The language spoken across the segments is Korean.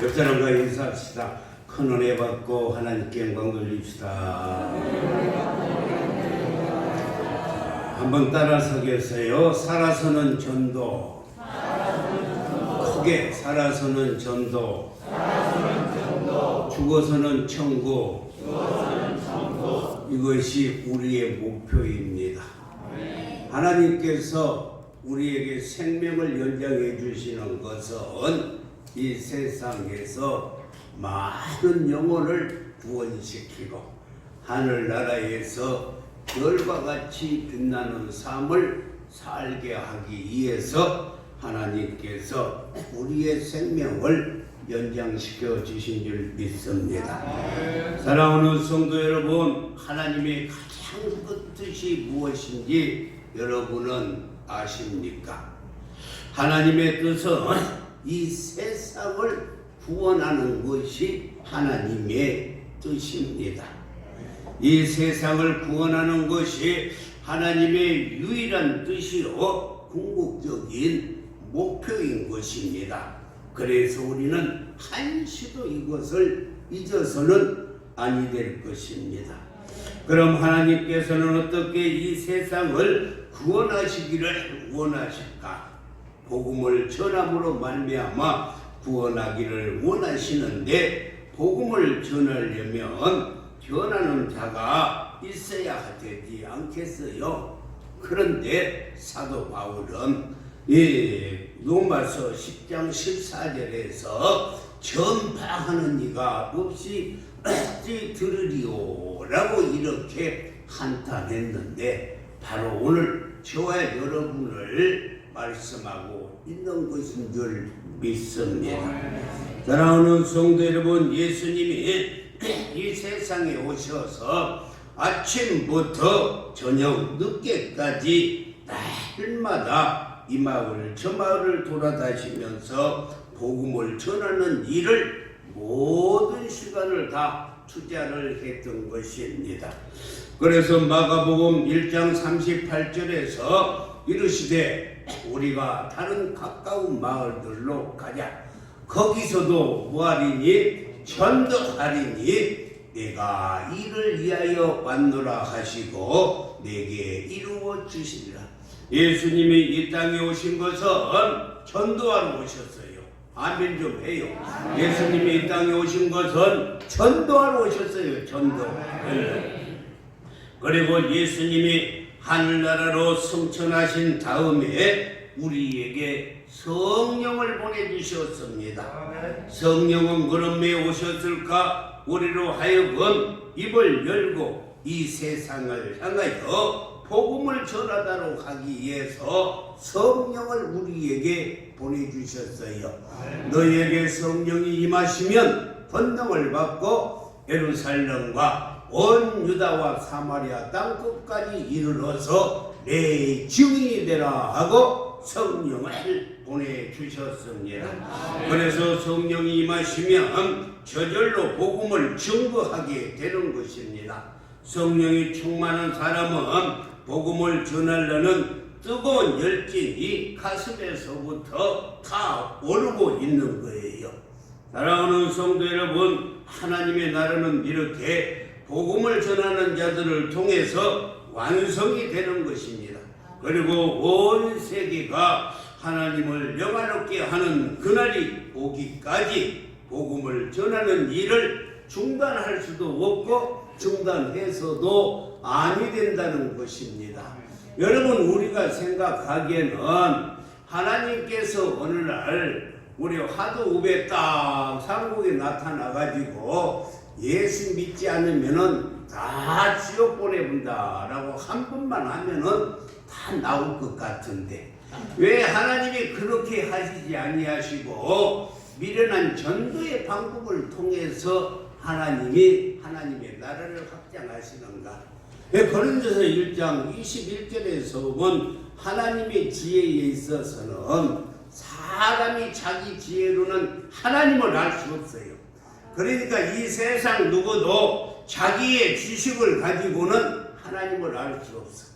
옆 사람과 인사합시다. 큰 은혜 받고 하나님께 영광 돌립시다. 한번 따라서 계세요. 살아서는 전도. 크게 살아서는 전도. 죽어서는 천국. 이것이 우리의 목표입니다. 하나님께서 우리에게 생명을 연장해 주시는 것은 이 세상에서 많은 영혼을 구원시키고 하늘나라에서 별과 같이 빛나는 삶을 살게 하기 위해서 하나님께서 우리의 생명을 연장시켜 주신 줄 믿습니다. 사랑하는 성도 여러분, 하나님의 가장 큰 뜻이 무엇인지 여러분은 아십니까? 하나님의 뜻은 이 세상을 구원하는 것이 하나님의 뜻입니다. 이 세상을 구원하는 것이 하나님의 유일한 뜻이요 궁극적인 목표인 것입니다. 그래서 우리는 한시도 이것을 잊어서는 아니 될 것입니다. 그럼 하나님께서는 어떻게 이 세상을 구원하시기를 원하실까? 복음을 전함으로 말미암아 구원하기를 원하시는데 복음을 전하려면 전하는 자가 있어야 되지 않겠어요? 그런데 사도 바울은 로마서 10장 14절에서 전파하는 이가 없이 어찌 들으리오 라고 이렇게 한탄했는데 바로 오늘 저와 여러분을 말씀하고 있는 것인 줄 믿습니다. 사랑하는 성도 여러분, 예수님이 이 세상에 오셔서 아침부터 저녁 늦게까지 날마다 이 마을 저 마을을 돌아다니면서 복음을 전하는 일을 모든 시간을 다 투자를 했던 것입니다. 그래서 마가복음 1장 38절에서 이르시되 우리가 다른 가까운 마을들로 가자. 거기서도 뭐하리니? 전도하리니 내가 이를 위하여 왔노라 하시고 내게 이루어 주시리라. 예수님이 이 땅에 오신 것은 전도하러 오셨어요. 아멘 좀 해요. 예수님이 이 땅에 오신 것은 전도하러 오셨어요. 전도. 그리고 예수님이 하늘나라로 승천하신 다음에 우리에게 성령을 보내주셨습니다. 성령은 그런 왜 오셨을까? 우리로 하여금 입을 열고 이 세상을 향하여 복음을 전하도록 하기 위해서 성령을 우리에게 보내주셨어요. 너희에게 성령이 임하시면 권능을 받고 예루살렘과 온 유다와 사마리아 땅 끝까지 이르러서 내 증인이 되라 하고 성령을 보내주셨습니다. 그래서 성령이 임하시면 저절로 복음을 증거하게 되는 것입니다. 성령이 충만한 사람은 복음을 전하려는 뜨거운 열정이 가슴에서부터 다 오르고 있는 거예요. 사랑하는 성도 여러분, 하나님의 나라는 이렇게 복음을 전하는 자들을 통해서 완성이 되는 것입니다. 그리고 온 세계가 하나님을 영화롭게 하는 그날이 오기까지 복음을 전하는 일을 중단할 수도 없고 중단해서도 아니 된다는 것입니다. 여러분, 우리가 생각하기에는 하나님께서 어느 날 우리 하도읍에 딱 상국에 나타나가지고 예수 믿지 않으면은 다 지옥 보내본다라고 한 번만 하면은 다 나올 것 같은데 왜 하나님이 그렇게 하시지 아니하시고 미련한 전도의 방법을 통해서 하나님이 하나님의 나라를 확장하시는가? 고린도서 1장 21절에서 본 하나님의 지혜에 있어서는 사람이 자기 지혜로는 하나님을 알 수 없어요. 그러니까 이 세상 누구도 자기의 지식을 가지고는 하나님을 알 수 없어.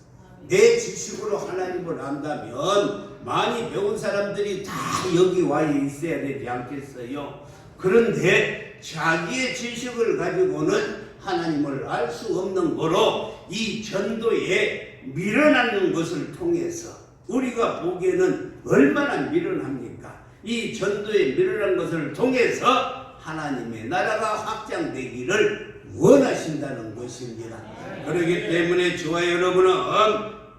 내 지식으로 하나님을 안다면 많이 배운 사람들이 다 여기 와 있어야 되지 않겠어요? 그런데 자기의 지식을 가지고는 하나님을 알 수 없는 거로 이 전도에 밀어넣는 것을 통해서 우리가 보기에는 얼마나 미련합니까? 이 전도에 밀어넣는 것을 통해서 하나님의 나라가 확장되기를 원하신다는 것입니다. 그렇기 때문에 저와 여러분은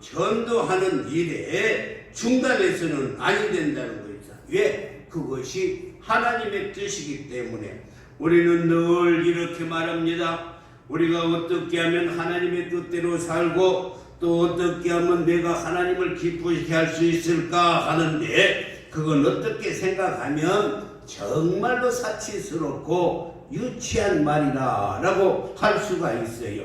전도하는 일에 중단해서는 아니 된다는 것이다. 왜? 그것이 하나님의 뜻이기 때문에 우리는 늘 이렇게 말합니다. 우리가 어떻게 하면 하나님의 뜻대로 살고 또 어떻게 하면 내가 하나님을 기쁘시게 할 수 있을까 하는데, 그건 어떻게 생각하면 정말로 사치스럽고 유치한 말이다 라고 할 수가 있어요.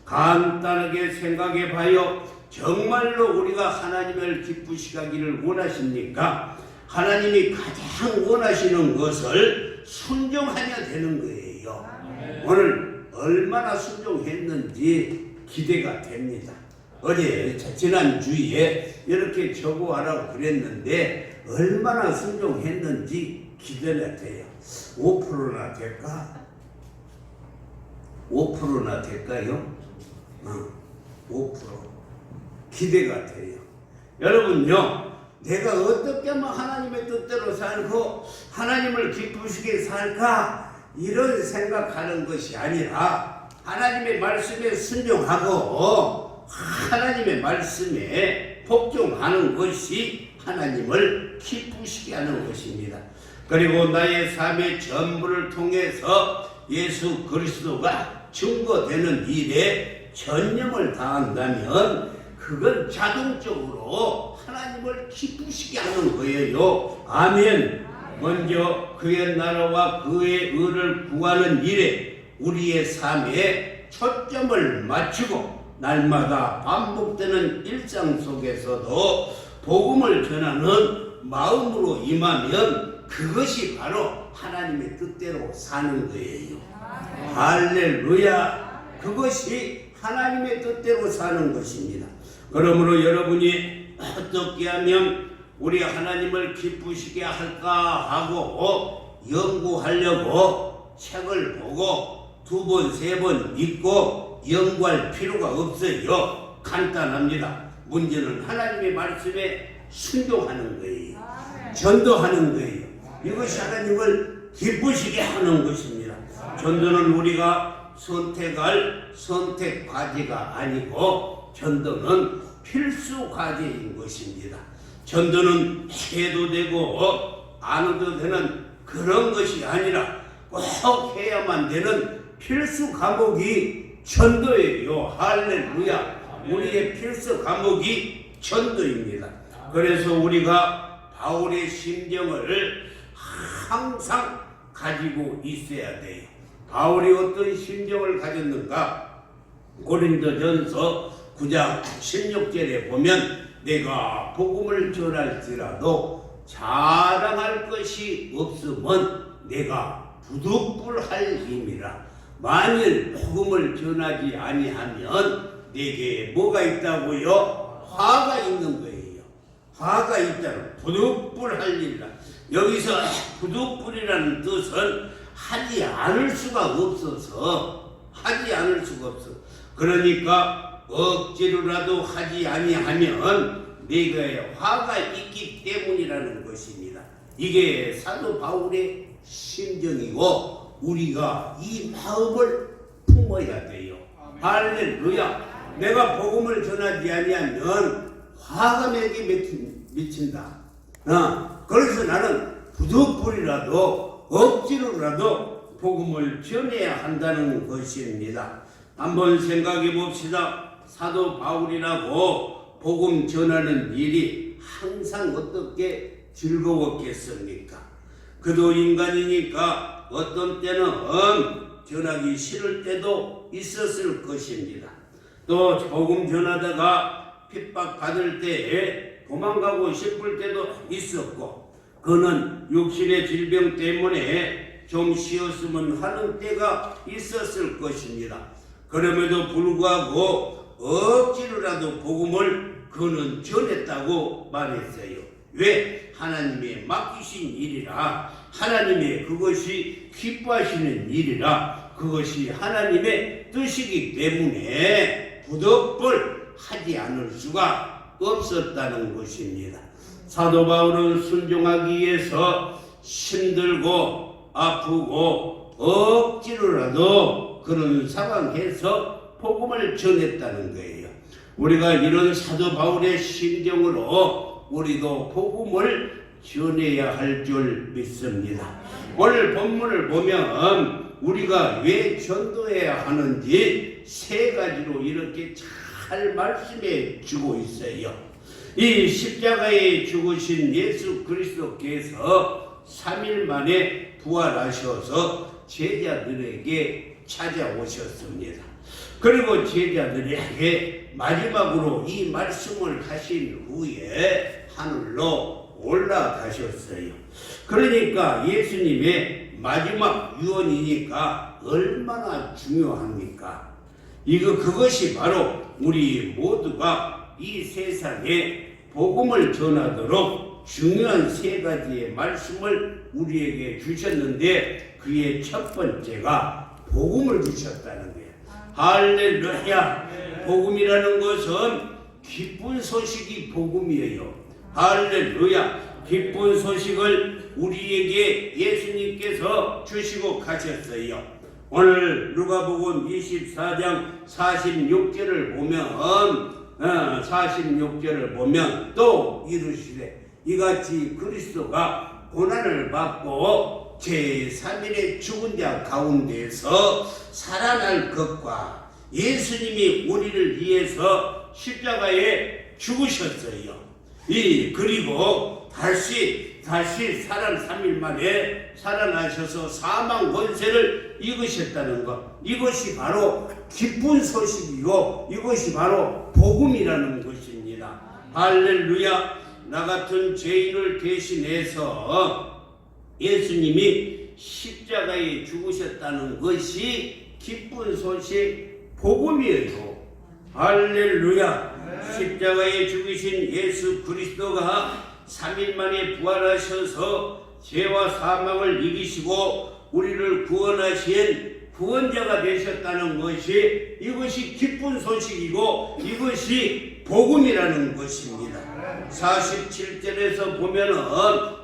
간단하게 생각해 봐요. 정말로 우리가 하나님을 기쁘시게 하기를 원하십니까? 하나님이 가장 원하시는 것을 순종하면 되는 거예요. 오늘 얼마나 순종했는지 기대가 됩니다. 어제 지난주에 이렇게 적어와라고 그랬는데 얼마나 순종했는지 기대가 돼요. 5%나 될까? 5%나 될까요? 5% 기대가 돼요. 여러분요, 내가 어떻게 하면 하나님의 뜻대로 살고 하나님을 기쁘시게 살까? 이런 생각하는 것이 아니라 하나님의 말씀에 순종하고 하나님의 말씀에 복종하는 것이 하나님을 기쁘시게 하는 것입니다. 그리고 나의 삶의 전부를 통해서 예수 그리스도가 증거되는 일에 전념을 다한다면 그건 자동적으로 하나님을 기쁘시게 하는 거예요. 아멘. 먼저 그의 나라와 그의 의를 구하는 일에 우리의 삶에 초점을 맞추고 날마다 반복되는 일상 속에서도 복음을 전하는 마음으로 임하면 그것이 바로 하나님의 뜻대로 사는 거예요. 할렐루야. 그것이 하나님의 뜻대로 사는 것입니다. 그러므로 여러분이 어떻게 하면 우리 하나님을 기쁘시게 할까 하고 연구하려고 책을 보고 2번, 3번 읽고 연구할 필요가 없어요. 간단합니다. 문제는 하나님의 말씀에 순종하는 거예요. 전도하는 거예요. 이것이 하나님을 기쁘시게 하는 것입니다. 전도는 우리가 선택할 선택 과제가 아니고 전도는 필수 과제인 것입니다. 전도는 해도 되고 안 해도 되는 그런 것이 아니라 꼭 해야만 되는 필수 과목이 전도예요. 할렐루야. 우리의 필수 과목이 전도입니다. 그래서 우리가 바울의 심정을 항상 가지고 있어야 돼요. 바울이 어떤 심정을 가졌는가? 고린도전서 9장 16절에 보면 내가 복음을 전할지라도 자랑할 것이 없으면 내가 부득불할 힘이라. 만일 복음을 전하지 아니하면 내게 뭐가 있다고요? 화가 있는 거예요. 화가 있다는 부득불할 일이라. 여기서 부득불이라는 뜻은 하지 않을 수가 없어서 하지 않을 수가 없어. 그러니까 억지로라도 하지 아니하면 내게 화가 있기 때문이라는 것입니다. 이게 사도 바울의 심정이고 우리가 이 마음을 품어야 돼요. 할렐루야. 내가 복음을 전하지 아니하면 화가 내게 미친다. 그래서 나는 부득불이라도 억지로라도 복음을 전해야 한다는 것입니다. 한번 생각해 봅시다. 사도 바울이라고 복음 전하는 일이 항상 어떻게 즐거웠겠습니까? 그도 인간이니까 어떤 때는 전하기 싫을 때도 있었을 것입니다. 또 복음 전하다가 핍박받을 때에 도망가고 싶을 때도 있었고, 그는 육신의 질병 때문에 좀 쉬었으면 하는 때가 있었을 것입니다. 그럼에도 불구하고 억지로라도 복음을 그는 전했다고 말했어요. 왜? 하나님의 맡기신 일이라 하나님의 그것이 기뻐하시는 일이라 그것이 하나님의 뜻이기 때문에 부득불 하지 않을 수가 없었다는 것입니다. 사도 바울은 순종하기 위해서 힘들고 아프고 억지로라도 그런 상황에서 복음을 전했다는 거예요. 우리가 이런 사도 바울의 심정으로 우리도 복음을 전해야 할 줄 믿습니다. 오늘 본문을 보면 우리가 왜 전도해야 하는지 세 가지로 이렇게 잘 말씀해 주고 있어요. 이 십자가에 죽으신 예수 그리스도께서 3일 만에 부활하셔서 제자들에게 찾아오셨습니다. 그리고 제자들에게 마지막으로 이 말씀을 하신 후에 하늘로 올라가셨어요. 그러니까 예수님의 마지막 유언이니까 얼마나 중요합니까? 그것이 바로 우리 모두가 이 세상에 복음을 전하도록 중요한 세 가지의 말씀을 우리에게 주셨는데 그의 첫 번째가 복음을 주셨다는 거예요. 할렐루야! 복음이라는 것은 기쁜 소식이 복음이에요. 할렐루야! 기쁜 소식을 우리에게 예수님께서 주시고 가셨어요. 오늘 누가복음 24장 46절을 보면 또 이르시되 이같이 그리스도가 고난을 받고 제3일에 죽은 자 가운데서 살아날 것과 예수님이 우리를 위해서 십자가에 죽으셨어요. 그리고 다시 3일 만에 살아나셔서 사망 권세를 이기셨다는 것, 이것이 바로 기쁜 소식이고 이것이 바로 복음이라는 것입니다. 할렐루야! 나 같은 죄인을 대신해서 예수님이 십자가에 죽으셨다는 것이 기쁜 소식 복음이에요. 할렐루야! 십자가에 죽으신 예수 그리스도가 3일 만에 부활하셔서 죄와 사망을 이기시고 우리를 구원하신 구원자가 되셨다는 것이 이것이 기쁜 소식이고 이것이 복음이라는 것입니다. 47절에서 보면은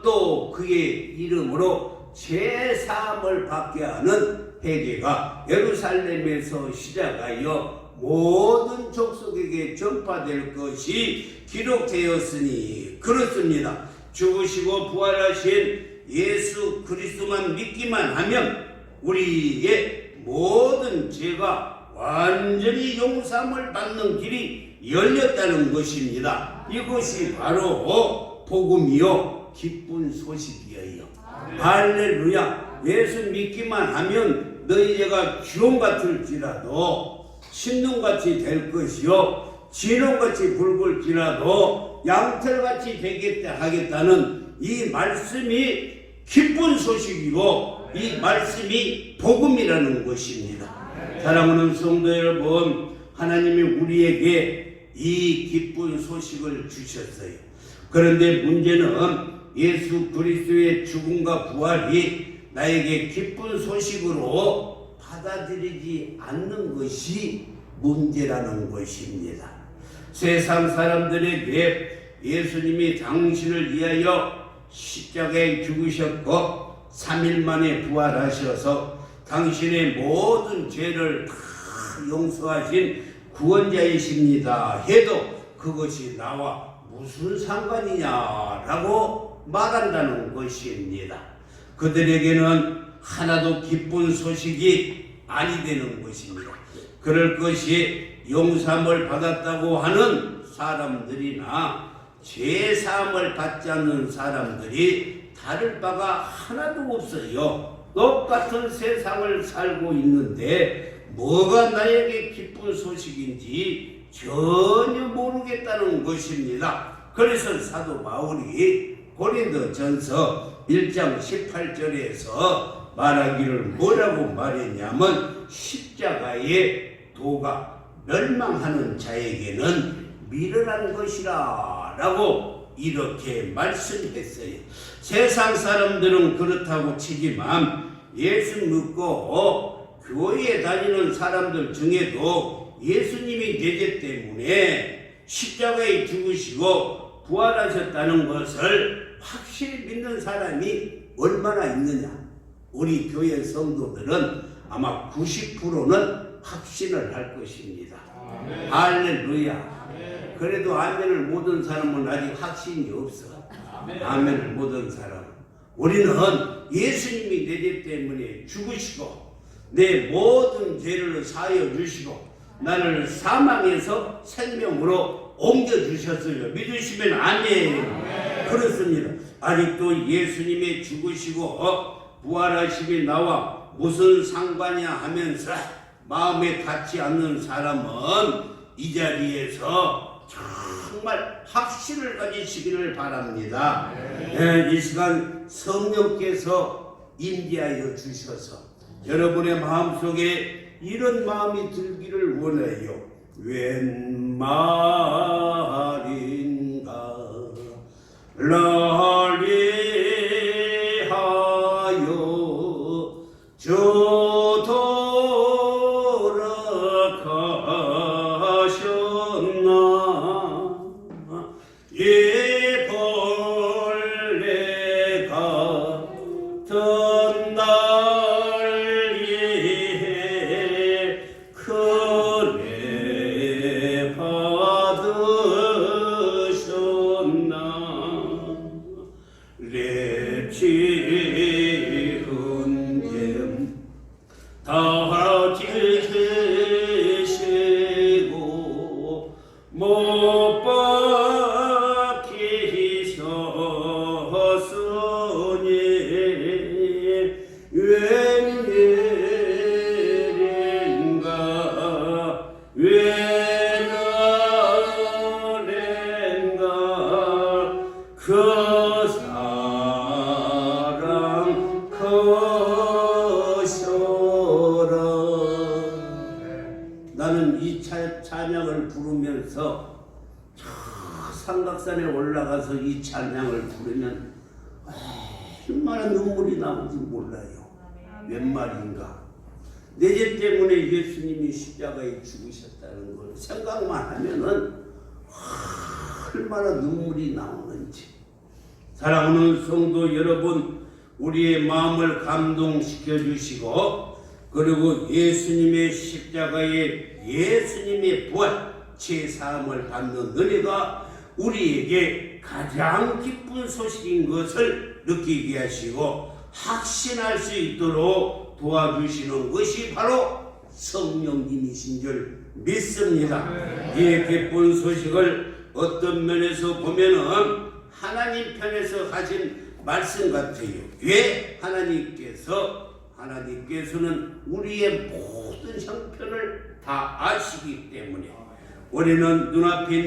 또 그의 이름으로 죄사함을 받게 하는 회개가 예루살렘에서 시작하여 모든 족속에게 전파될 것이 기록되었으니 그렇습니다. 죽으시고 부활하신 예수 그리스도만 믿기만 하면 우리의 모든 죄가 완전히 용서함을 받는 길이 열렸다는 것입니다. 이것이 바로 복음이요 기쁜 소식이에요. 할렐루야! 예수 믿기만 하면 너희 죄가 기름 같을지라도 신눈같이 될 것이요 진홍같이 붉을지라도 양털같이 되겠다 하겠다는 이 말씀이 기쁜 소식이고 이 말씀이 복음이라는 것입니다. 사랑하는 성도 여러분, 하나님이 우리에게 이 기쁜 소식을 주셨어요. 그런데 문제는 예수 그리스도의 죽음과 부활이 나에게 기쁜 소식으로 받아들이지 않는 것이 문제라는 것입니다. 세상 사람들에게 예수님이 당신을 위하여 십자가에 죽으셨고 3일 만에 부활하셔서 당신의 모든 죄를 다 용서하신 구원자이십니다 해도 그것이 나와 무슨 상관이냐라고 말한다는 것입니다. 그들에게는 하나도 기쁜 소식이 아니 되는 것입니다. 그럴 것이 용서함을 받았다고 하는 사람들이나 죄사함을 받지 않는 사람들이 다를 바가 하나도 없어요. 똑같은 세상을 살고 있는데 뭐가 나에게 기쁜 소식인지 전혀 모르겠다는 것입니다. 그래서 사도 바울이 고린도전서 1장 18절에서 말하기를 뭐라고 말했냐면 십자가의 도가 멸망하는 자에게는 미련한 것이라 라고 이렇게 말씀했어요. 세상 사람들은 그렇다고 치지만 예수 믿고 교회에 다니는 사람들 중에도 예수님이 내죄 때문에 십자가에 죽으시고 부활하셨다는 것을 확실히 믿는 사람이 얼마나 있느냐. 우리 교회 성도들은 아마 90%는 확신을 할 것입니다. 아멘. 할렐루야. 아멘. 그래도 아멘을 못한 사람은 아직 확신이 없어. 아멘. 아멘을 못한 사람. 우리는 예수님이 내 죄 때문에 죽으시고 내 모든 죄를 사하여 주시고 나를 사망에서 생명으로 옮겨주셨어요. 믿으시면 아멘. 아멘. 그렇습니다. 아직도 예수님이 죽으시고 부활하심이 나와 무슨 상관이야 하면서 마음에 닿지 않는 사람은 이 자리에서 정말 확신을 가지시기를 바랍니다. 네, 이 시간 성령께서 임재하여 주셔서 여러분의 마음속에 이런 마음이 들기를 원해요. 웬 말인가 랄리하여 저 돌아가셨나 이 벌레가 던 날에 그래 받으셨나 랩치은 잼 다 지시고 못 박히셨으니 웬일인가 웬아랜가 그 사랑 커셔라. 나는 이 찬양을 부르면서 삼각산에 올라가서 이 찬양을 부르면 얼마나 눈물이 나오는지 몰라요. 웬 말인가. 내 죄 때문에 예수님이 십자가에 죽으셨다는 걸 생각만 하면은 얼마나 눈물이 나오는지. 사랑하는 성도 여러분, 우리의 마음을 감동시켜 주시고 그리고 예수님의 십자가에 예수님의 부활 제사함을 받는 은혜가 우리에게 가장 기쁜 소식인 것을 느끼게 하시고 확신할 수 있도록 도와주시는 것이 바로 성령님이신 줄 믿습니다. 이 기쁜 소식을 어떤 면에서 보면은 하나님 편에서 하신 말씀 같아요. 왜? 하나님께서는 우리의 모든 형편을 다 아시기 때문에 우리는 눈앞에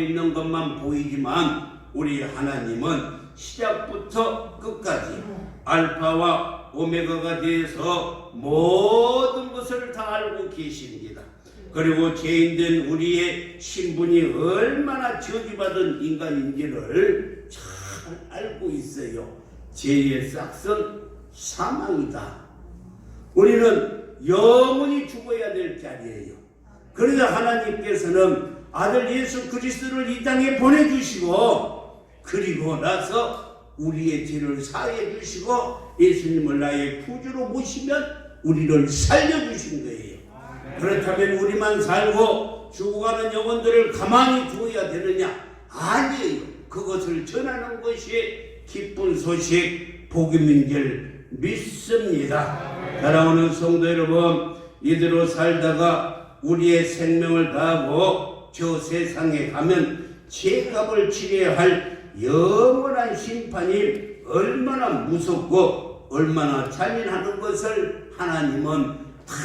있는 것만 보이지만 우리 하나님은 시작부터 끝까지 알파와 오메가가 되어서 모든 것을 다 알고 계십니다. 그리고 죄인된 우리의 신분이 얼마나 저주받은 인간인지를 잘 알고 있어요. 죄의 싹은 사망이다. 우리는 영원히 죽어야 될 자리예요. 그러자 하나님께서는 아들 예수 그리스도를 이 땅에 보내주시고 그리고 나서 우리의 죄를 사해 주시고 예수님을 나의 구주로 모시면 우리를 살려주신 거예요. 그렇다면 우리만 살고 죽어가는 영혼들을 가만히 두어야 되느냐? 아니에요. 그것을 전하는 것이 기쁜 소식 복음인 줄 믿습니다. 사랑하는 성도 여러분, 이대로 살다가 우리의 생명을 다하고 저 세상에 가면 죄값을 치러야 할 영원한 심판이 얼마나 무섭고 얼마나 잔인한 것을 하나님은 다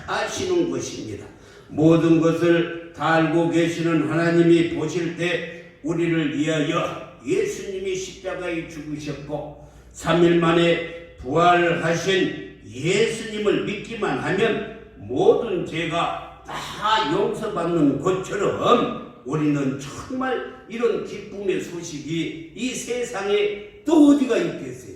아시는 것입니다. 모든 것을 다 알고 계시는 하나님이 보실 때 우리를 위하여 예수님이 십자가에 죽으셨고 3일 만에 부활하신 예수님을 믿기만 하면 모든 죄가 다 용서받는 것처럼 우리는 정말 이런 기쁨의 소식이 이 세상에 또 어디가 있겠어요?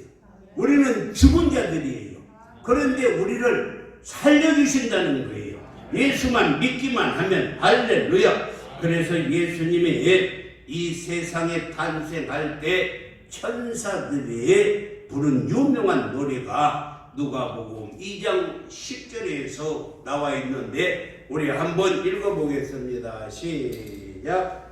우리는 죽은 자들이에요. 그런데 우리를 살려주신다는 거예요. 예수만 믿기만 하면 할렐루야. 그래서 예수님의 이 세상에 탄생할 때 천사들이 부른 유명한 노래가 누가복음 2장 10절에서 나와 있는데 우리 한번 읽어보겠습니다. 시작.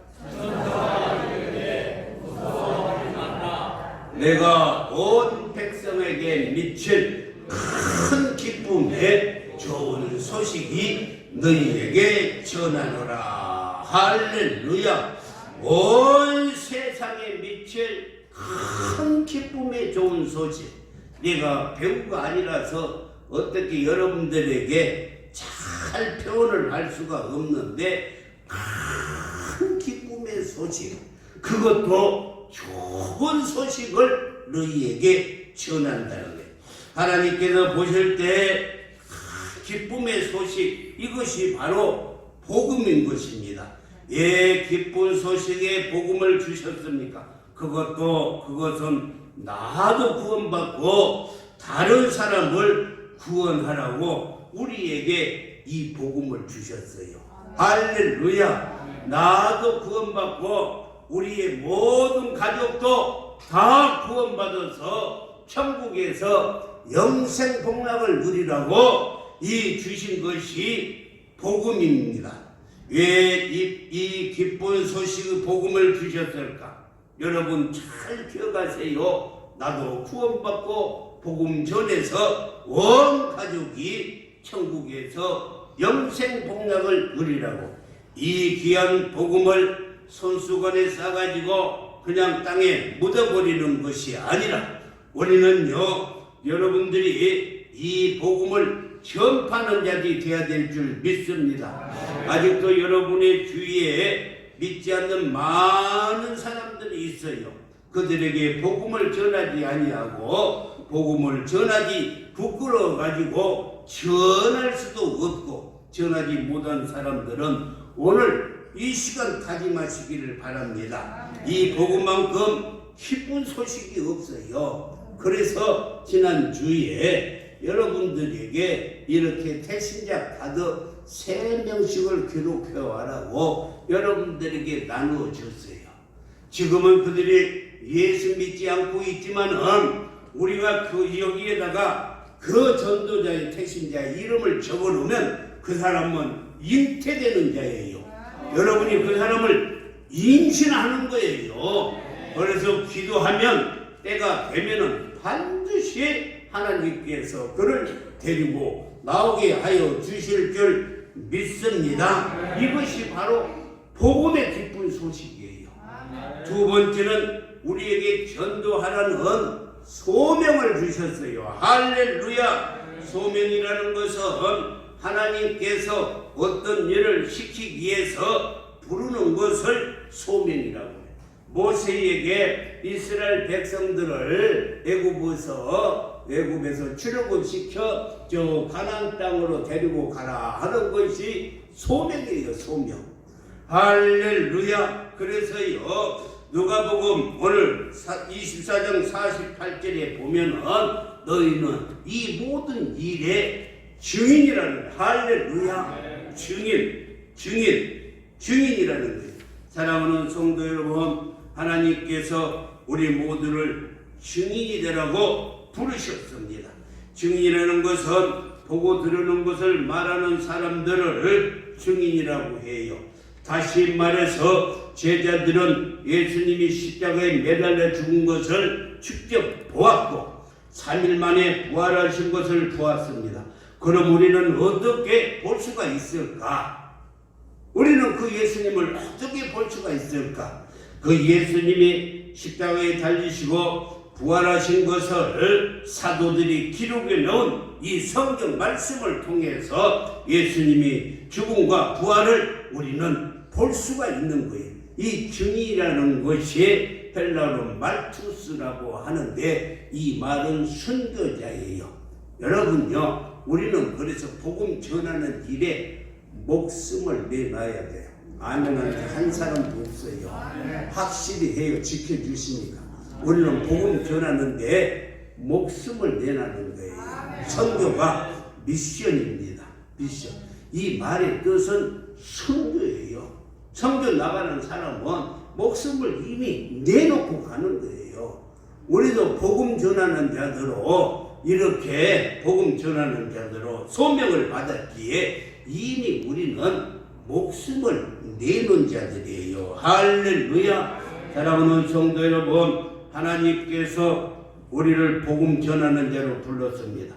내가 온 백성에게 미칠 큰 기쁨의 좋은 소식이 너희에게 전하노라. 할렐루야. 온 세상에 미칠 큰 기쁨의 좋은 소식. 내가 배우가 아니라서 어떻게 여러분들에게 잘 표현을 할 수가 없는데 큰 기쁨의 소식, 그것도 좋은 소식을 너희에게 전한다는 거예요. 하나님께서 보실 때 기쁨의 소식, 이것이 바로 복음인 것입니다. 예, 기쁜 소식에 복음을 주셨습니까? 그것은 나도 구원받고 다른 사람을 구원하라고 우리에게 이 복음을 주셨어요. 할렐루야. 나도 구원받고 우리의 모든 가족도 다 구원받아서 천국에서 영생 복락을 누리라고 이 주신 것이 복음입니다. 왜 이 기쁜 소식의 복음을 주셨을까? 여러분 잘 기억하세요. 나도 구원받고 복음 전해서 온 가족이 천국에서 영생 복락을 누리라고 이 귀한 복음을 손수건에 싸가지고 그냥 땅에 묻어버리는 것이 아니라 우리는요, 여러분들이 이 복음을 전파하는 자들이 되어야 될 줄 믿습니다. 아직도 여러분의 주위에 믿지 않는 많은 사람들이 있어요. 그들에게 복음을 전하지 아니하고 복음을 전하기 부끄러워 가지고 전할 수도 없고 전하지 못한 사람들은 오늘 이 시간 다짐하시기를 바랍니다. 이 복음만큼 기쁜 소식이 없어요. 그래서 지난 주에 여러분들에게 이렇게 태신자 카드 3명씩을 기록해 와라고 여러분들에게 나누어줬어요. 지금은 그들이 예수 믿지 않고 있지만은 우리가 여기에다가 그 전도자의 태신자의 이름을 적어놓으면 그 사람은 잉태되는 자예요. 여러분이 그 사람을 임신하는 거예요. 그래서 기도하면 때가 되면은 반드시 하나님께서 그를 데리고 나오게 하여 주실 줄 믿습니다. 이것이 바로 복음의 기쁜 소식이에요. 두 번째는 우리에게 전도하라는 소명을 주셨어요. 할렐루야. 소명이라는 것은 하나님께서 어떤 일을 시키기 위해서 부르는 것을 소명이라고 해요. 모세에게 이스라엘 백성들을 애굽에서 출애굽시켜 저 가나안 땅으로 데리고 가라 하는 것이 소명이에요. 소명. 할렐루야. 그래서요 누가복음 오늘 24장 48절에 보면은 너희는 이 모든 일의 증인이라는 거예요. 할렐루야. 증인이라는 거예요. 사랑하는 성도 여러분, 하나님께서 우리 모두를 증인이 되라고 부르셨습니다. 증인이라는 것은 보고 들으는 것을 말하는 사람들을 증인이라고 해요. 다시 말해서 제자들은 예수님이 십자가에 매달려 죽은 것을 직접 보았고 3일 만에 부활하신 것을 보았습니다. 그럼 우리는 어떻게 볼 수가 있을까? 우리는 그 예수님을 어떻게 볼 수가 있을까? 그 예수님이 십자가에 달리시고 부활하신 것을 사도들이 기록해 놓은 이 성경 말씀을 통해서 예수님이 죽음과 부활을 우리는 볼 수가 있는 거예요. 이 증인이라는 것이 헬라어로 말투스라고 하는데 이 말은 순교자예요. 여러분요, 우리는 그래서 복음 전하는 일에 목숨을 내놔야 돼요. 아멘한테 한 사람도 없어요. 확실히 해요. 지켜주시니까. 우리는 복음 전하는데 목숨을 내라는 거예요. 선교가 미션입니다. 미션. 이 말의 뜻은 선교예요. 선교 나가는 사람은 목숨을 이미 내놓고 가는 거예요. 우리도 복음 전하는 자들로 이렇게 복음 전하는 자들로 소명을 받았기에 이미 우리는 목숨을 내놓은 자들이에요. 할렐루야. 사랑하는 성도 여러분, 하나님께서 우리를 복음 전하는 자로 불렀습니다.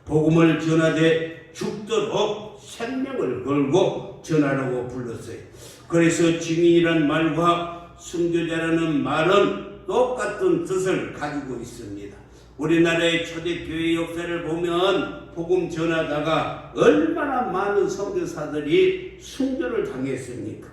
복음을 전하되 죽도록 생명을 걸고 전하라고 불렀어요. 그래서 증인이란 말과 순교자라는 말은 똑같은 뜻을 가지고 있습니다. 우리나라의 초대교회 역사를 보면 복음 전하다가 얼마나 많은 선교사들이 순교를 당했습니까?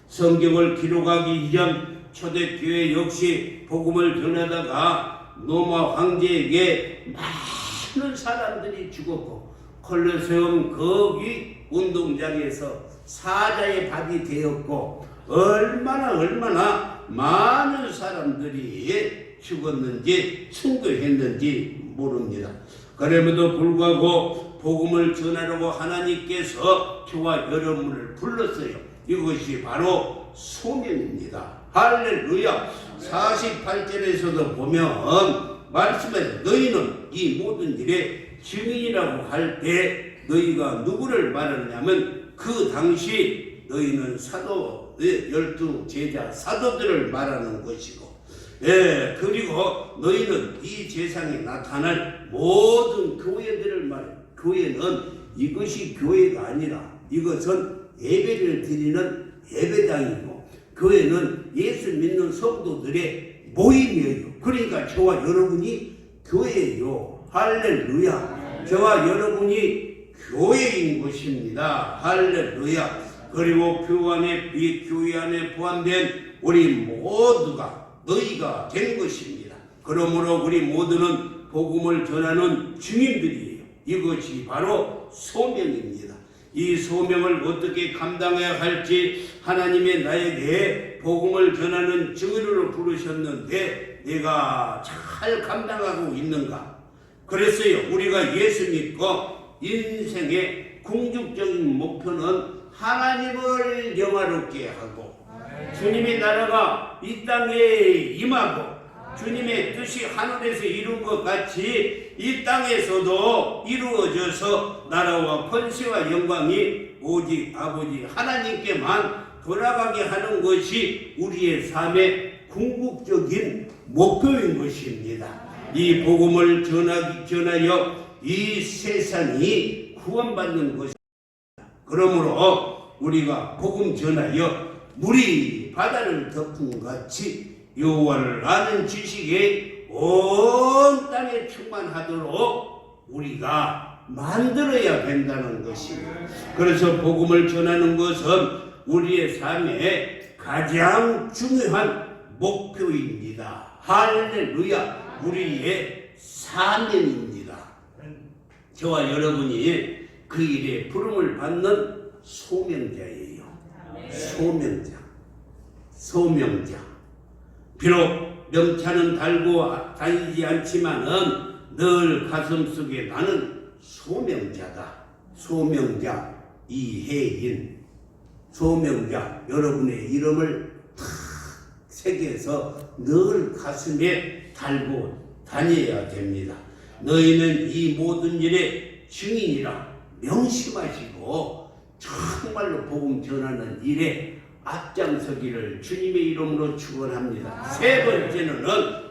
성경을 기록하기 이전 초대교회 역시 복음을 전하다가 로마 황제에게 많은 사람들이 죽었고 콜로세움 거기 운동장에서 사자의 밥이 되었고 얼마나 많은 사람들이 죽었는지 순교했는지 모릅니다. 그럼에도 불구하고 복음을 전하려고 하나님께서 저와 여러분을 불렀어요. 이것이 바로 소명입니다. 할렐루야. 48절에서도 보면 말씀에 너희는 이 모든 일에 증인이라고 할 때 너희가 누구를 말하느냐면 그 당시 너희는 사도 12제자 사도들을 말하는 것이고 그리고 너희는 이 세상에 나타날 모든 교회들을 말해. 교회는 이것이 교회가 아니라 이것은 예배를 드리는 예배당이고 교회는 예수 믿는 성도들의 모임이에요. 그러니까 저와 여러분이 교회예요. 할렐루야. 저와 여러분이 교회인 것입니다. 할렐루야. 그리고 교회 안에 포함된 우리 모두가 너희가 된 것입니다. 그러므로 우리 모두는 복음을 전하는 증인들이에요. 이것이 바로 소명입니다. 이 소명을 어떻게 감당해야 할지 하나님의 나에게 복음을 전하는 증인으로 부르셨는데 내가 잘 감당하고 있는가? 그랬어요. 우리가 예수 믿고 인생의 궁극적인 목표는 하나님을 영화롭게 하고 주님의 나라가 이 땅에 임하고 주님의 뜻이 하늘에서 이룬 것 같이 이 땅에서도 이루어져서 나라와 권세와 영광이 오직 아버지 하나님께만 돌아가게 하는 것이 우리의 삶의 궁극적인 목표인 것입니다. 이 복음을 전하여 이 세상이 구원받는 것입니다. 그러므로 우리가 복음 전하여 물이 바다를 덮은 같이 여호와를 아는 지식에 온 땅에 충만하도록 우리가 만들어야 된다는 것입니다. 그래서 복음을 전하는 것은 우리의 삶의 가장 중요한 목표입니다. 할렐루야. 우리의 사명입니다. 저와 여러분이 그 일에 부름을 받는 소명자예요. 소명자. 비록 명찰은 달고 다니지 않지만은 늘 가슴속에 나는 소명자다. 소명자 이혜인. 소명자 여러분의 이름을 탁 새겨서 늘 가슴에 달고 다녀야 됩니다. 너희는 이 모든 일의 증인이라 명심하시고 정말로 복음 전하는 일에 앞장서기를 주님의 이름으로 축원합니다. 세 번째는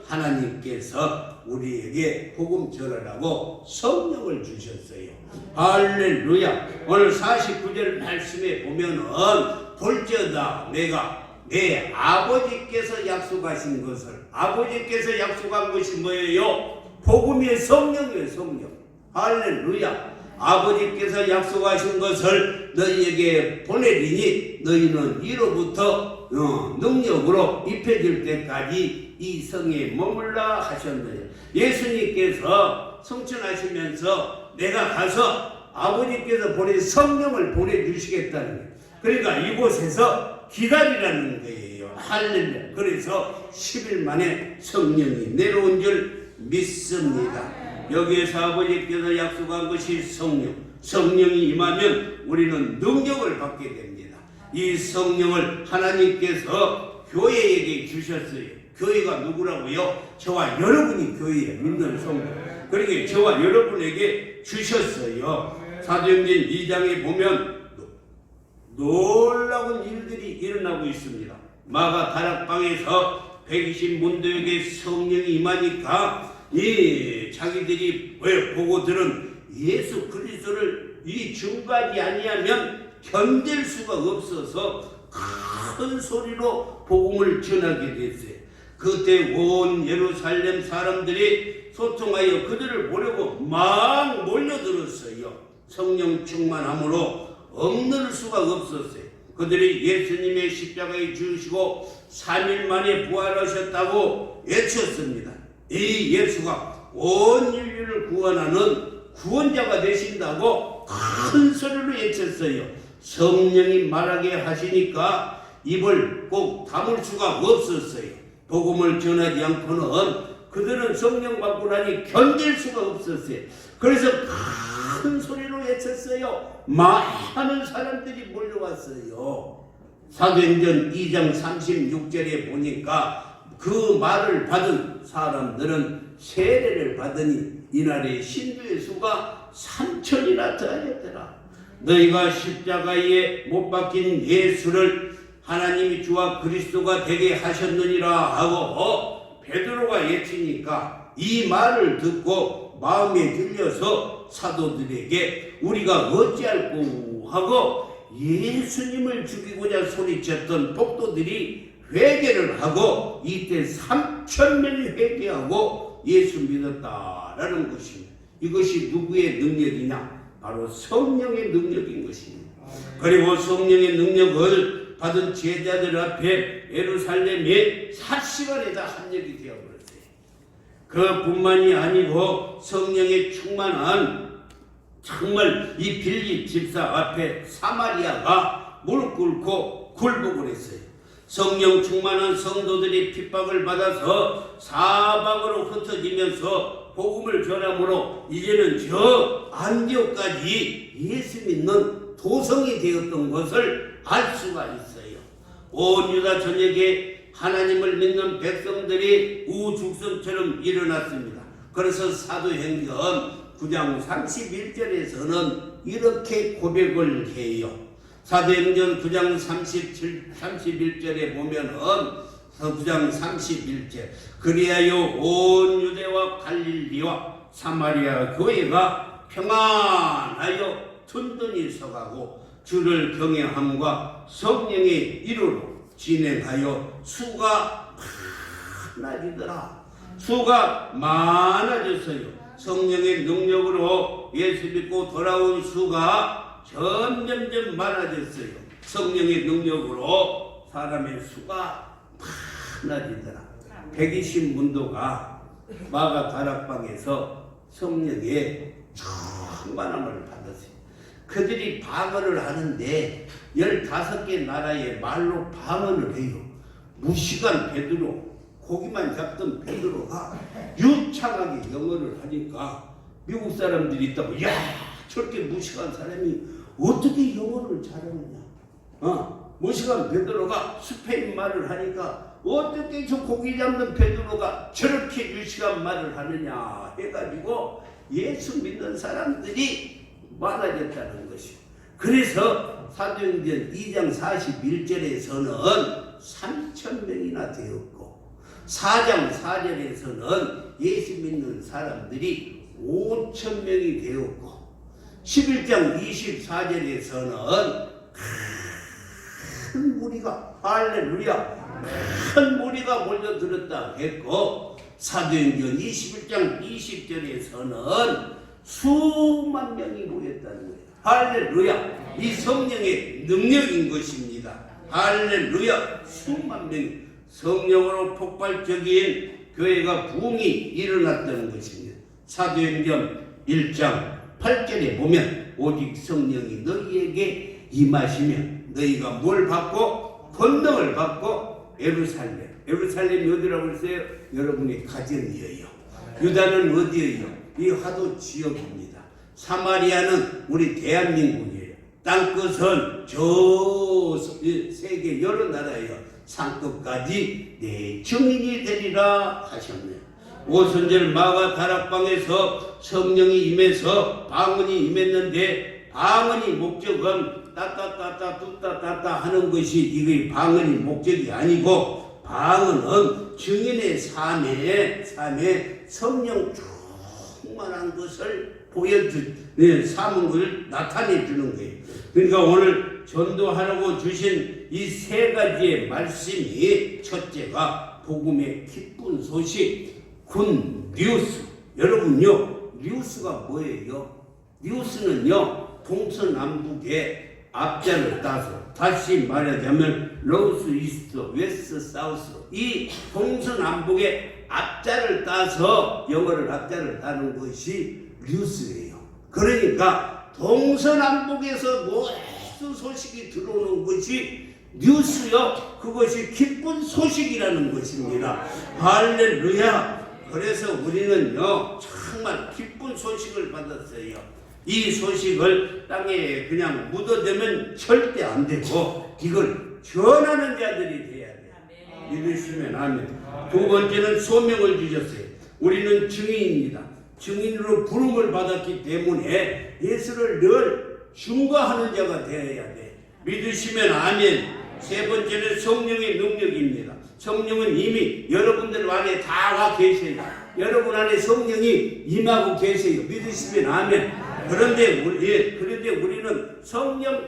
하나님께서 우리에게 복음 전하라고 성령을 주셨어요. 할렐루야. 오늘 49절 말씀에 보면은 볼지어다 내가 내 아버지께서 약속하신 것을 아버지께서 약속한 것이 뭐예요? 복음의 성령이에요. 성령. 할렐루야. 아버지께서 약속하신 것을 너희에게 보내리니 너희는 이로부터 능력으로 입혀질 때까지 이 성에 머물라 하셨느니라. 예수님께서 성천하시면서 내가 가서 아버지께서 보낸 성령을 보내주시겠다는 거예요. 그러니까 이곳에서 기다리라는 거예요. 할렐루야. 그래서 10일 만에 성령이 내려온 줄 믿습니다. 여기에서 아버지께서 약속한 것이 성령이 임하면 우리는 능력을 받게 됩니다. 이 성령을 하나님께서 교회에게 주셨어요. 교회가 누구라고요? 저와 여러분이 교회에 믿는 성도. 그러니까 저와 여러분에게 주셨어요. 사도행전 2장에 보면 놀라운 일들이 일어나고 있습니다. 마가 다락방에서 120 문도에게 성령이 임하니까 이 자기들이 보고 들은 예수 그리스도를 이 증거하지 아니하면 견딜 수가 없어서 큰 소리로 복음을 전하게 됐어요. 그때 온 예루살렘 사람들이 소통하여 그들을 보려고 막 몰려들었어요. 성령 충만함으로 억눌 수가 없었어요. 그들이 예수님의 십자가에 죽으시고 3일 만에 부활하셨다고 외쳤습니다. 이 예수가 온 인류를 구원하는 구원자가 되신다고 큰 소리로 외쳤어요. 성령이 말하게 하시니까 입을 꼭 다물 수가 없었어요. 복음을 전하지 않고는 그들은 성령 받고 나니 견딜 수가 없었어요. 그래서 큰 소리로 외쳤어요. 많은 사람들이 몰려왔어요. 사도행전 2장 36절에 보니까 그 말을 받은 사람들은 세례를 받으니 이날의 신도의 수가 3,000이나 더하였더라. 너희가 십자가에 못 박힌 예수를 하나님이 주와 그리스도가 되게 하셨느니라 하고 베드로가 외치니까 이 말을 듣고 마음에 들려서 사도들에게 우리가 어찌할꼬 하고 예수님을 죽이고자 소리쳤던 폭도들이 회개를 하고 이때 3,000명이 회개하고 예수 믿었다라는 것입니다. 이것이 누구의 능력이냐? 바로 성령의 능력인 것입니다. 그리고 성령의 능력을 받은 제자들 앞에 예루살렘에 4시간에 다 합력이 되어버렸어요. 그뿐만이 아니고 성령에 충만한 정말 이 빌립 집사 앞에 사마리아가 무릎 꿇고 굴복을 했어요. 성령 충만한 성도들이 핍박을 받아서 사방으로 흩어지면서 복음을 전함으로 이제는 저 안디옥까지 예수 믿는 도성이 되었던 것을 알 수가 있어요. 온 유다 전역에 하나님을 믿는 백성들이 우죽성처럼 일어났습니다. 그래서 사도행전 9장 31절에서는 이렇게 고백을 해요. 사도행전 9장 31절에 보면은 9장 31절 그리하여 온 유대와 갈릴리와 사마리아 교회가 평안하여 든든히 서가고 주를 경외함과 성령의 이루로 진행하여 수가 많아지더라. 수가 많아졌어요. 성령의 능력으로 예수 믿고 돌아온 수가 점점점 많아졌어요. 성령의 능력으로 사람의 수가 많아지더라. 120 문도가 마가 다락방에서 성령의 충만함을 받았어요. 그들이 방언을 하는데 15개 나라의 말로 방언을 해요. 무시간 베드로, 고기만 잡던 베드로가 유창하게 영어를 하니까 미국 사람들이 있다고, 야, 저렇게 무식한 사람이 어떻게 영어를 잘하느냐. 무식한 베드로가 스페인 말을 하니까 어떻게 저 고기 잡는 베드로가 저렇게 유식한 말을 하느냐 해가지고 예수 믿는 사람들이 많아졌다는 것이요. 그래서 사도행전 2장 41절에서는 3,000명이나 되었고 4장 4절에서는 예수 믿는 사람들이 5,000명이 되었고 11장 24절에서는 큰 무리가 할렐루야 큰 무리가 몰려들었다 했고 사도행전 21장 20절에서는 수만 명이 모였다는 거예요. 할렐루야. 이 성령의 능력인 것입니다. 할렐루야. 수만 명이 성령으로 폭발적인 교회가 부흥이 일어났다는 것입니다. 사도행전 1장 8절에 보면 오직 성령이 너희에게 임하시면 너희가 뭘 받고 권능을 받고 예루살렘이 어디라고 했어요? 여러분의 가정이에요. 유다는 어디예요? 이 화도 지역입니다. 사마리아는 우리 대한민국이에요. 땅끝은 저 세계 여러 나라예요. 상끝까지 내 증인이 되리라 하셨네요. 오순절 마가 다락방에서 성령이 임해서 방언이 임했는데, 방언이 목적은 따따따따 뚜따따따 하는 것이 이게 방언이 목적이 아니고, 방언은 증인의 삶에 성령 충만한 것을 삼은 것을 나타내 주는 거예요. 그러니까 오늘 전도하라고 주신 이 세 가지의 말씀이, 첫째가 복음의 기쁜 소식, 군 뉴스. 여러분요, 뉴스가 뭐예요? 뉴스는요, 동서남북의 앞자를 따서, 다시 말하자면 노스, 이스트, 웨스트, 사우스, 이 동서남북의 앞자를 따서, 영어를 앞자를 따는 것이 뉴스예요. 그러니까 동서남북에서 모든 소식이 들어오는 것이 뉴스요, 그것이 기쁜 소식이라는 것입니다. 할렐루야. 그래서 우리는요, 정말 기쁜 소식을 받았어요. 이 소식을 땅에 그냥 묻어대면 절대 안 되고, 이걸 전하는 자들이 돼야 돼요. 믿으시면 아멘. 두 번째는 소명을 주셨어요. 우리는 증인입니다. 증인으로 부름을 받았기 때문에 예수를 늘 증거하는 자가 되어야 돼. 믿으시면 아멘. 세 번째는 성령의 능력입니다. 성령은 이미 여러분들 안에 다 와 계세요. 여러분 안에 성령이 임하고 계세요. 믿으시면 아멘. 그런데 우리는 성령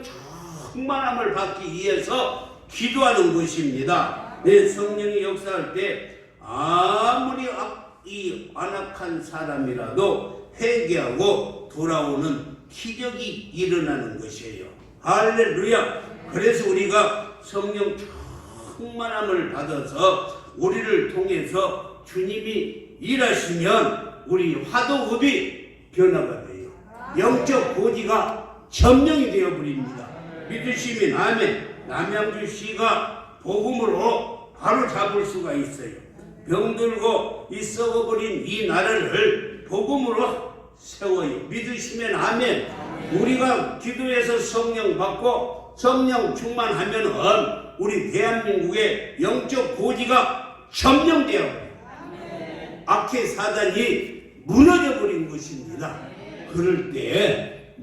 충만함을 받기 위해서 기도하는 것입니다. 성령이 역사할 때 아무리 안악한 사람이라도 회개하고 돌아오는 기적이 일어나는 것이에요. 할렐루야. 그래서 우리가 성령 충만함을 받아서 우리를 통해서 주님이 일하시면 우리 화도읍이 변화가 돼요. 영적 고지가 점령이 되어버립니다. 믿으시면 아멘. 남양주시가 복음으로 바로 잡을 수가 있어요. 병들고 이 썩어버린 이 나라를 복음으로 세워요. 믿으시면 아멘. 우리가 기도해서 성령 받고 성령 충만하면은 우리 대한민국의 영적 고지가 점령되어 악의 사단이 무너져 버린 것입니다. 그럴 때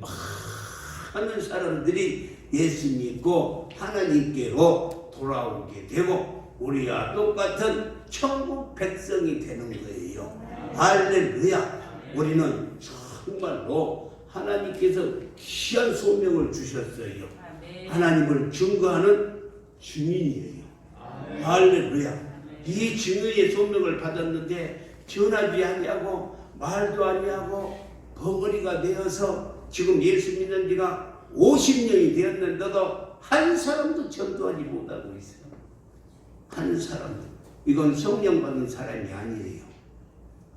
많은 사람들이 예수 믿고 하나님께로 돌아오게 되고 우리와 똑같은 천국 백성이 되는 거예요. 할렐루야. 우리는 정말로 하나님께서 귀한 소명을 주셨어요. 하나님을 증거하는 증인이에요. 할렐루야. 이 증인의 소명을 받았는데 전하지 아니하고 말도 아니하고 벙어리가 되어서 지금 예수 믿는 지가 50년이 되었는데도 한 사람도 전도하지 못하고 있어요. 한 사람도. 이건 성령 받은 사람이 아니에요.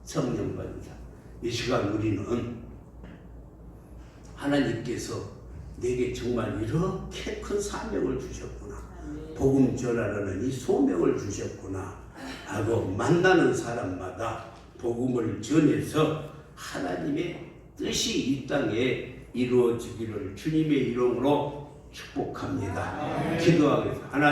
성령 받은 사람. 이 시간 우리는 하나님께서 내게 정말 이렇게 큰 사명을 주셨구나. 복음 전하라는 이 소명을 주셨구나 하고 만나는 사람마다 복음을 전해서 하나님의 뜻이 이 땅에 이루어지기를 주님의 이름으로 축복합니다. 기도하겠습니다. 하나님